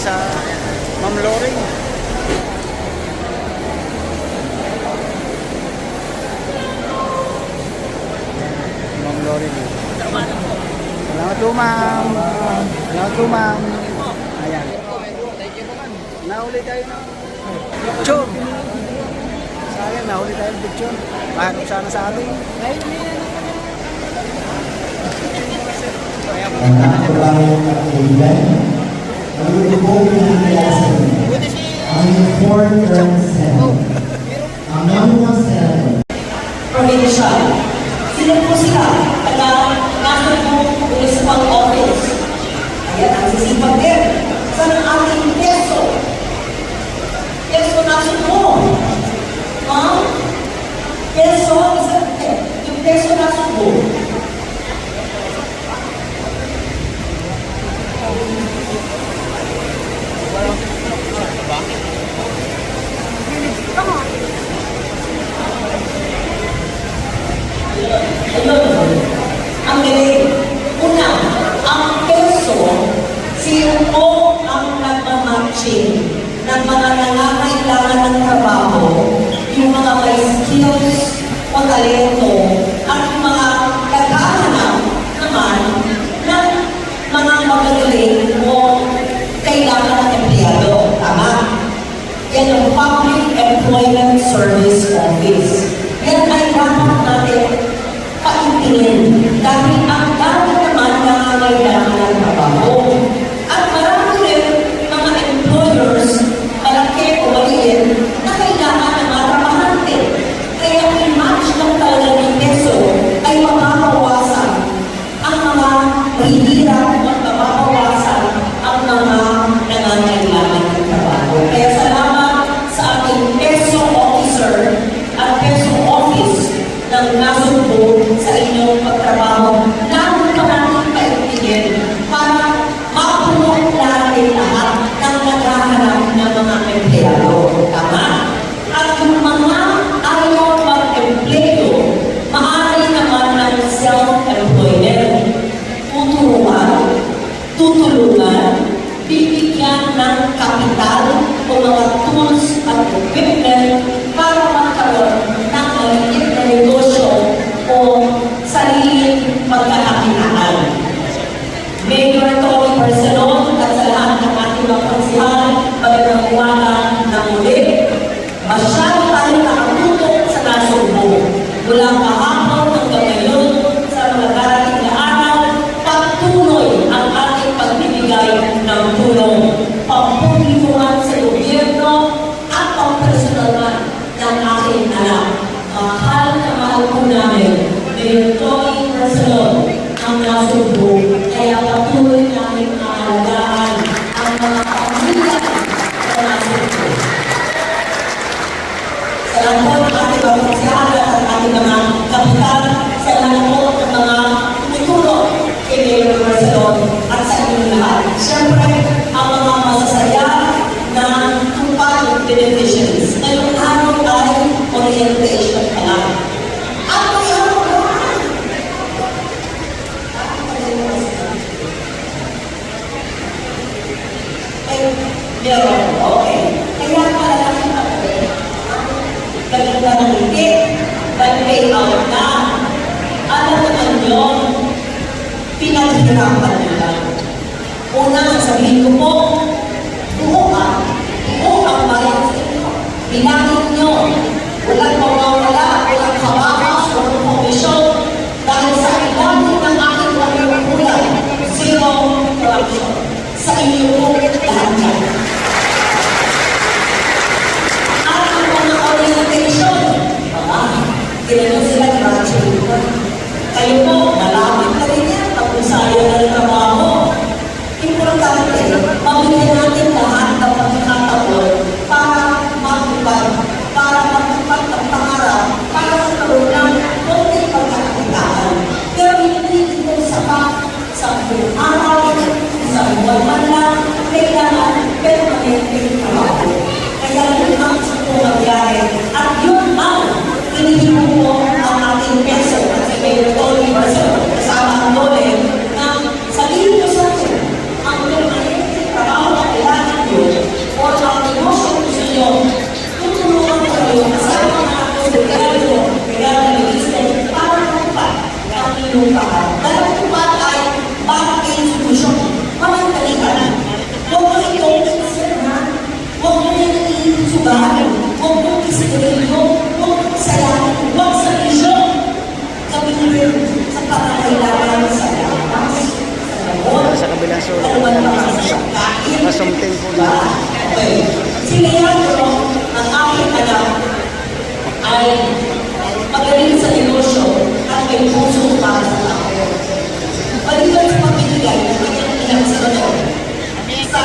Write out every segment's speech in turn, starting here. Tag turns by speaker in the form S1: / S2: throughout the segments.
S1: sa Ma'am Loring. Ma'am Loring. Salamat po, ma'am. Salamat po, ma'am. Ayan. Nahuli tayo ng picture. Sayang, nahuli tayo ng picture. Mahanap sana sa atin.
S2: Ang kabayan at kailan, ang lubog na kiyasan, ang important ceremony, ang annual ceremony.
S3: Provincial. Sino po sila? Nasa po municipal office. Ayan, ang sisipag din. Saan ang ating peso? Peso nasa po. Peso, yung peso nasa po. Ang galing. Una, ang peso, sino po ang nagmamatching ng mga nangangailangan ng trabaho, yung mga may skills o talento, at yung mga naghahanap naman ng mga magagaling o kailangan ng empleyado. Tama? Yan ang Public Employment Service Office. Yan ay dapat natin paintingin dahil ang dami naman nangangailangan ng trabaho. At marami rin mga employers, malaki o maliit, na kailangan ng mga trabahante. Kaya i-match ng talaga ng peso ay mababawasan ang mga mahihirap at mababawasan ang mga nangangailangan ng trabaho. Kaya salamat sa ating peso officer at peso office ng Nasugbo sa inyong pagtrabaho. Lalo pa natin paigtingin para mapuno natin lahat ng naghahanap ng mga empleyado. Tama? At yung mga ayaw mag-empleyo, maaari naman ng self-employment. Tutulungan, bibigyan ng kapital o mga tools at equipment para magkaroon ng maliit na negosyo o sariling pagkakakitaan. Mayor Tony Barcelon at sa lahat ng ating mga konsihal, magandang umaga na muli. Masyado tayo nakatutok sa Nasugbo. Mula kahapon hanggang ngayon sa mga darating na araw, patuloy ang ating pagbibigay ng tulong, pampublikuhan sa gobyerno at pampersonal man ng aking anak. Mahal na mahal po namin, Mayor Tony Barcelon, ang Nasugbo, kaya patuloy namin aalagaan ang mga pamilya sa Nasugbo. Salamat po ang ating mga konsyal at ang ating mga kapital. Salamat po ang mga tumutulong kay Mayor Barcelon at sa inyong lahat. Siyempre, ang mga masasaya na company beneficiaries. Ngayong araw ay orientation pa lang. At may araw naman! Meron. Okay. Kaya pala natin ako. Gaganda ng hindi. Nag-pay out na. Alam naman yun, pinaghirapan nila. Una, sabihin ko po, buo ang bayan sa inyo. Pinakit nyo. Walang mawawala, walang kabakas, walang komisyon. Dahil sa ilalim ng aking pagkakulang, zero corruption. Sa inyo po, lahat yan. At ang mga orientation, ginano sila graduate. Kayo po, nalapit na rin yan. Tapos sayang ng trabaho. Importante, mabigyan
S1: Solo.
S3: Ano man ang kain?
S1: Masumting po na.
S3: Okay. Si Leandro, ang aking anak, ay magaling sa negosyo at may puso para sa tao. Maliban sa pamilya ng kanyang pinagsasagot sa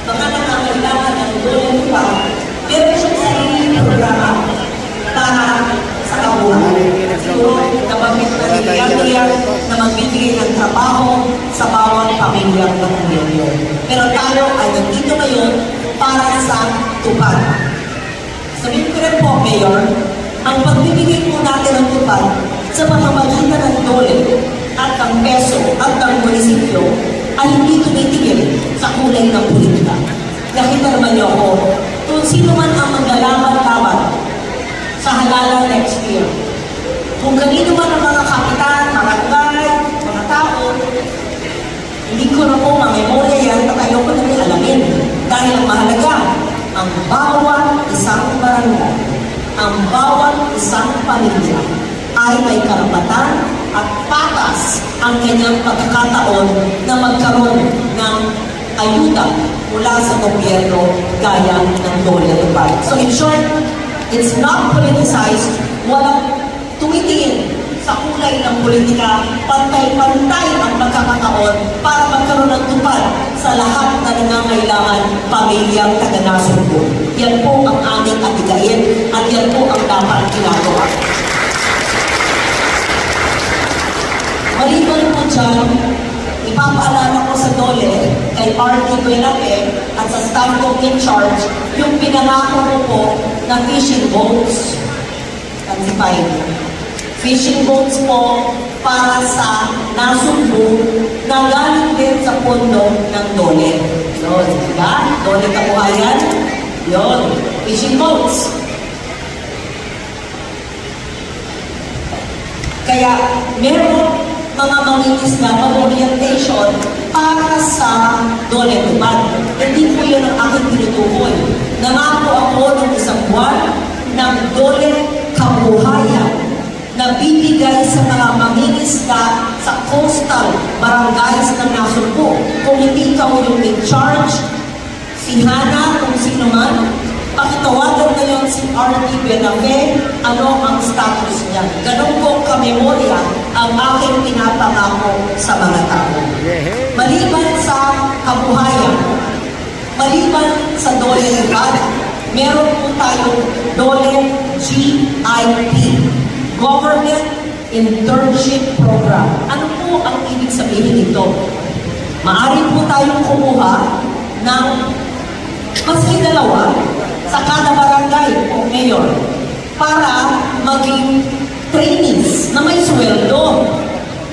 S3: mga nangangailangan ng dolong pa, meron siyang sariling programa para sa kabuhay. Siguro, nabanggit na ni Leandro na magbibigay ng trabaho sa bawat pamilyang Batanggero. Pero tayo ay nandito ngayon para sa tupad. Sabihin ko rin po, Mayor, ang pagbibigay po natin ng tupad sa pamamagitan ng dole at ng peso at ng munisipyo ay hindi tumitigil sa kulay ng politika. Nakita naman niyo ako, kung sino man ang maglalaban-laban sa halalan next year, kung kanino man ang mga kapitan, barangay, mga tao, hindi ko na po mamemorya yan at ayaw ko na rin alamin. Dahil ang mahalaga, ang bawat isang barangay, ang bawat isang pamilya ay may karapatan at patas ang kanyang pagkakataon na magkaroon ng ayuda mula sa gobyerno gaya ng dole tupad. So in short, it's not politicized, walang tumitingin sa kulay ng politika, pantay-pantay ang pagkakataon para magkaroon ng tupad sa lahat na nangangailangan pamilyang taga-Nasugbo. Yan po ang aming atigain at yan po ang dapat ginagawa. Maliban po dyan, ipapaalala ko sa dole kay RT Buenape at sa staff ko in charge yung pinangako ko po na fishing boats. Tansipay. Fishing boats po para sa Nasugbo na galing din sa pondo ng dole. Yun, diba? Dole kabuhayan. Yun, fishing boats. Kaya meron mga mangingisda mag-orientation para sa dole tupad. Hindi po yun ang aking tinutukoy. Nangako ako ng isang buwan ng dole kabuhayan na bibigay sa mga mangingisda sa coastal barangays ng Nasugbo. Kung hindi ikaw yung in charge, si Hana, kung sino man, pakitawagan ngayon si RT Buenape, ano ang status niya. Ganun po kamemorya ang aking pinapangako sa mga tao. Maliban sa kabuhayan, maliban sa dole tupad, meron po tayong dole GIP, Government Internship Program. Ano po ang ibig sabihin nito? Maaari po tayong kumuha ng maski dalawa sa kada barangay o mayor para maging trainees na may sweldo.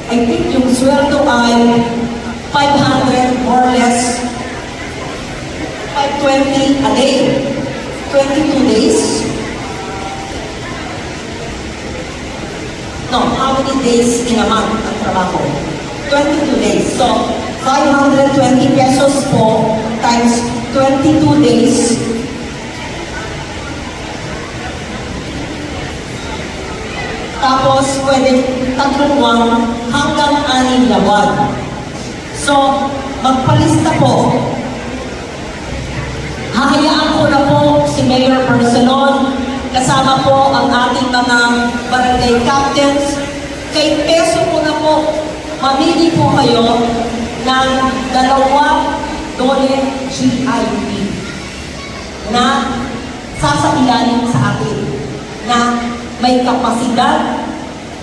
S3: I think yung sweldo ay 500 more or less 520 a day. 22 days. No, how many days in a month ang trabaho? 22 days. So, 520 pesos po times 22 days. Tapos, pwede 3 buwan hanggang 6 na buwan. So, magpalista po. Hahayaan ko na po si Mayor Barcelon, kasama po ang ating mga barangay captains. Kay peso po na po, mamili po kayo ng 2 dole GIP na sasailalim sa atin na may kapasidad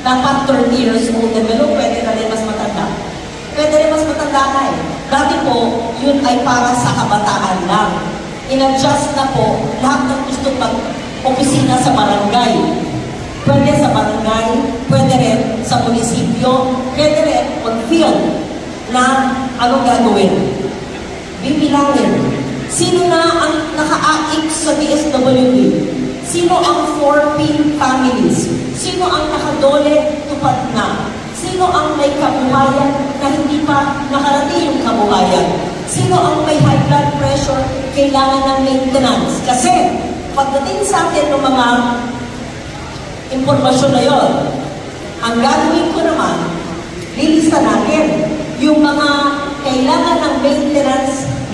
S3: dapat 30 years old na pero pwede na rin mas matanda. Pwede rin mas matanda na eh. Dati po, yun ay para sa kabataan lang. In-adjust na po lahat ng gusto mag-opisina sa barangay. Pwede sa barangay, pwede rin sa munisipyo, pwede rin on-field na anong gagawin. Bibilangin. Sino na ang naka-aik sa DSWD? Sino ang 4P families? Sino ang nakadole tupad na? Sino ang may kabuhayan na hindi pa nakarating yung kabuhayan? Sino ang may high blood pressure, kailangan ng maintenance? Kasi pagdating sa atin ng mga impormasyon na yon, ang gagawin ko naman, lilista natin yung mga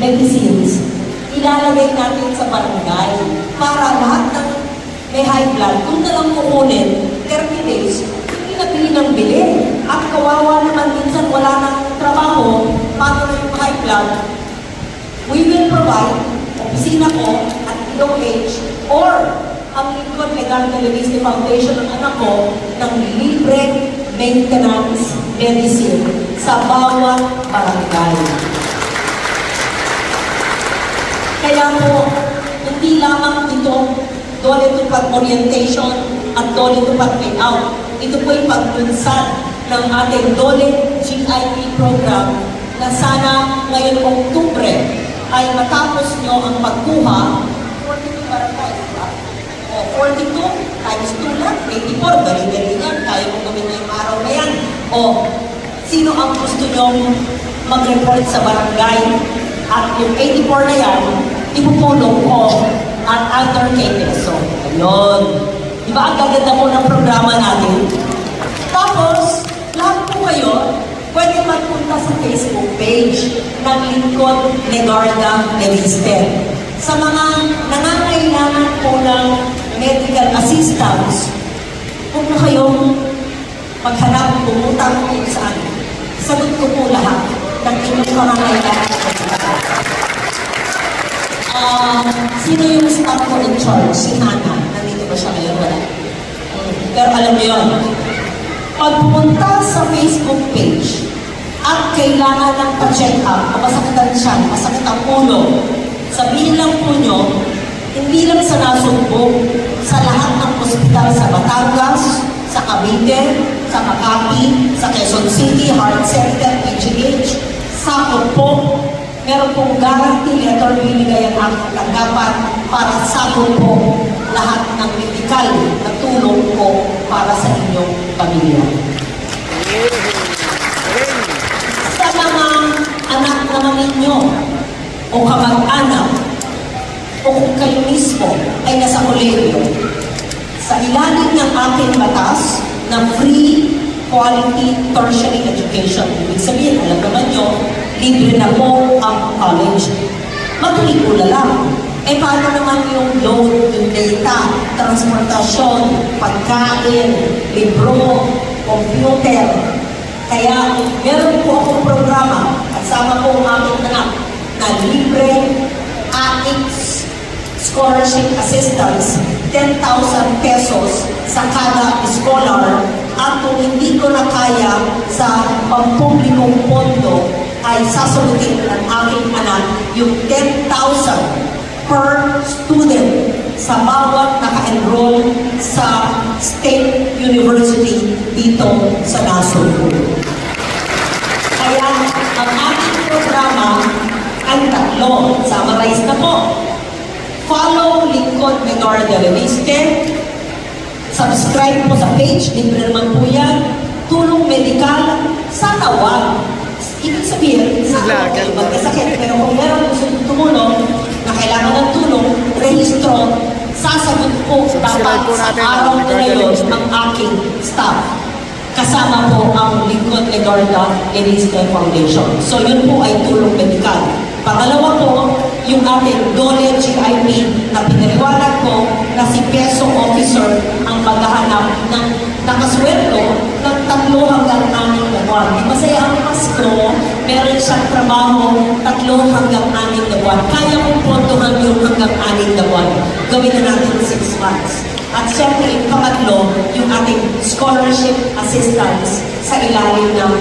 S3: medicines, ilalagay natin sa barangay para lahat ng may high blood, kung na lang kukunin, 30 days, hindi na bili ng bili. At kawawa naman minsan wala nang trabaho, paano na yung high blood, we will provide, opisina ko at DOH or ang Lincoln Legarda Leviste Foundation ng anak ko ng libre maintenance medicine sa bawat barangay. Kaya po, hindi lamang ito dole tupad orientation at dole tupad payout. Ito po yung paglunsad ng ating dole GIP program na sana ngayon Oktubre ay matapos nyo ang pagkuha 42 barangays, diba? O 42 times 2 lang, 84, dali-dali yan, kaya mong gawin na yung araw na yan. O sino ang gusto nyo mag-report sa barangay at yung 84 na yan, ipupulong ko at under KPSO. Ayun. Diba ang gaganda po ng programa natin? Tapos, lahat po kayo, pwede magpunta sa Facebook page ng Lincoln Legarda Leviste. Sa mga nangangailangan po ng medical assistance, huwag na kayong maghanap, pumutang kung saan. Sagot ko po lahat ng inyong pangangailangan. Sino yung staff ko in charge? Si Hana. Nandito ba siya ngayon? Wala. Pero alam niyo yun. Pag pumunta sa Facebook page at kailangan ng pa-check up, masakit ang tiyan, masakit ang ulo, sabihin lang po nyo, hindi lang sa Nasugbo, sa lahat ng ospital sa Batangas, sa Cavite, sa Makati, sa Quezon City, Heart Center, PGH, sa Opo, meron pong guarantee letter binigay ang aking tanggapan para sakot po lahat ng medikal na tulong po para sa inyong pamilya. Sa mga anak naman ninyo o kamag-anak o kung kayo mismo ay nasa kolehiyo, sa ilalim ng aking batas na free quality tertiary education. Ibig sabihin, alam naman nyo, libre na po ang college. Matulipula lang. Eh, paano naman yung load, yung data, transportasyon, pagkain, libro, computer? Kaya, meron po akong programa, kasama po ang aking anak, na libre AX scholarship assistance, 10,000 pesos sa kada scholar. At kung hindi ko na kaya sa pampublikong pondo, ay sasagutin ng aking anak yung 10,000 per student sa bawat naka-enroll sa state university dito sa Nasugbo. Kaya ang ating programa ay tatlo. Summarize na po. Follow Lincoln Legarda Leviste. Subscribe po sa page. Libre naman po yan. Tulong medikal sa tawag. Ibig sabihin, sa kayo magkasakit, pero kung meron gusto tumulong na kailangan ng tulong, rehistro, sasagot po dapat sa araw na ngayon ang aking staff. Kasama po ang Lincoln Legarda Leviste Foundation. So yun po ay tulong medikal. Pangalawa po, yung ating Dole GIP na pinaliwanag ko na si Peso Officer ang maghahanap ng nakasweldo ng 3 hanggang 6 na buwan. Masaya ang Pasko, meron siyang trabaho 3 hanggang 6 na buwan. Kaya kong pontuhan yung hanggang 6 na buwan. Gawin na natin 6 months. At siyempre, yung pangatlo, yung ating scholarship assistance sa ilalim ng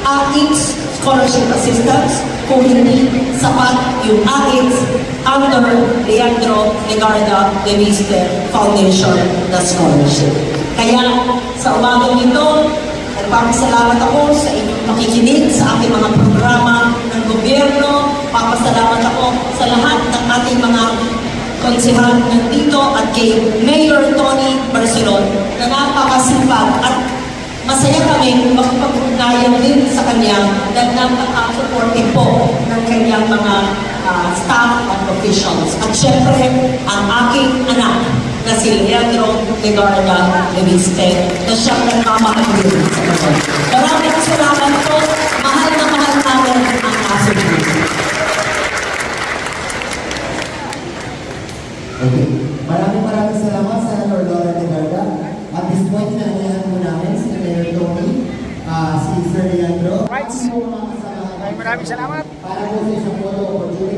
S3: AX scholarship assistance. Kung hindi sapat yung AX under Leandro Legarda Leviste Foundation na scholarship. Kaya sa umagang ito, nagpapasalamat ako sa inyong makikinig sa ating mga programa ng gobyerno. Papasalamat ako sa lahat ng ating mga konsehal nandito at kay Mayor Tony Barcelon na napakasipag at masaya kami makipag-ugnayan din sa kanya dahil napaka-supportive po ng kanyang mga staff at officials. At syempre, ang aking anak na si Leandro Legarda Leviste na siyang nagmamahal din sa mga. Maraming salamat po. Mahal na mahal namin ang Nasugbo.
S2: Okay. Maraming salamat sa Senator Laura de Garda. At this point, nangyayari po namin si Mayor Tony, si Sir Leandro.
S1: Right.
S2: Ang mga kasama.
S1: Maraming salamat.
S2: Para po sa isang photo opportunity.